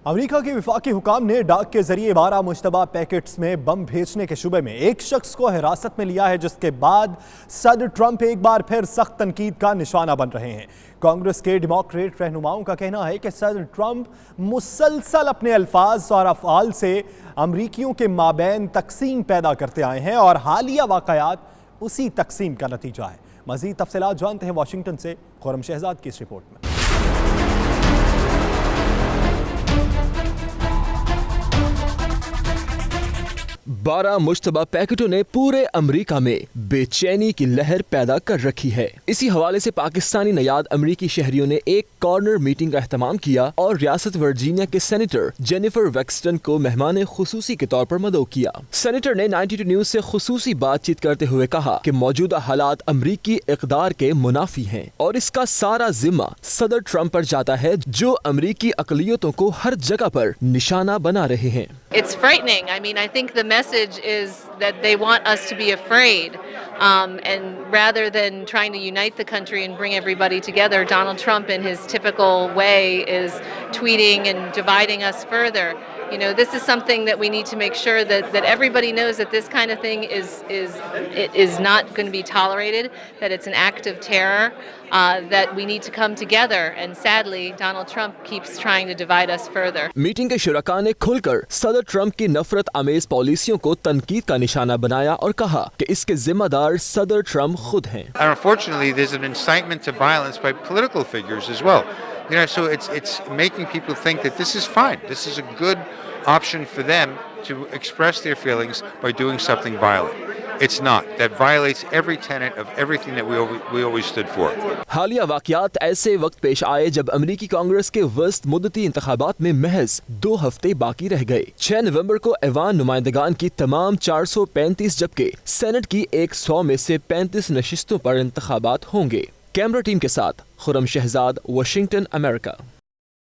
امریکہ کے وفاقی حکام نے ڈاک کے ذریعے 12 مشتبہ پیکٹس میں بم بھیجنے کے شبے میں ایک شخص کو حراست میں لیا ہے، جس کے بعد صدر ٹرمپ ایک بار پھر سخت تنقید کا نشانہ بن رہے ہیں۔ کانگریس کے ڈیموکریٹ رہنماؤں کا کہنا ہے کہ صدر ٹرمپ مسلسل اپنے الفاظ اور افعال سے امریکیوں کے مابین تقسیم پیدا کرتے آئے ہیں اور حالیہ واقعات اسی تقسیم کا نتیجہ ہے۔ مزید تفصیلات جانتے ہیں واشنگٹن سے خرم شہزاد کی اس رپورٹ میں۔ 12 مشتبہ پیکٹوں نے پورے امریکہ میں بے چینی کی لہر پیدا کر رکھی ہے۔ اسی حوالے سے پاکستانی نیاد امریکی شہریوں نے ایک کارنر میٹنگ کا اہتمام کیا اور ریاست ورجینیا کے سینیٹر جینیفر ویکسٹن کو مہمان خصوصی کے طور پر مدعو کیا۔ سینیٹر نے 92 نیوز سے خصوصی بات چیت کرتے ہوئے کہا کہ موجودہ حالات امریکی اقدار کے منافی ہیں اور اس کا سارا ذمہ صدر ٹرمپ پر جاتا ہے، جو امریکی اقلیتوں کو ہر جگہ پر نشانہ بنا رہے ہیں۔ It's frightening. I mean, I think the message is that they want us to be afraid. And rather than trying to unite the country and bring everybody together, Donald Trump in his typical way is tweeting and dividing us further. You know, this is something that we need to make sure that everybody knows that this kind of thing is not going to be tolerated, that it's an act of terror, that we need to come together. And sadly, Donald Trump keeps trying to divide us further. Meeting کے شرکاء نے کھل کر صدر Trump کی نفرت آمیز پالیسیوں کو تنقید کا نشانہ بنایا اور کہا کہ اس کے ذمہ دار صدر ٹرمپ خود ہیں۔ And unfortunately, there's an incitement to violence by political figures as well. You know, so it's making people think that this is fine. This is a good option for them to express their feelings by doing something violent. It's not. That violates every tenet of everything that we always stood for. حالیہ واقعات ایسے وقت پیش آئے جب امریکی کانگریس کے وسط مدتی انتخابات میں محض 2 ہفتے باقی رہ گئے۔ 6 نومبر کو ایوان نمائندگان کی تمام 435 جبکہ سینٹ کی 100 میں سے 35 نشستوں پر انتخابات ہوں گے۔ کیمرہ ٹیم کے ساتھ خرم شہزاد، واشنگٹن، امریکہ۔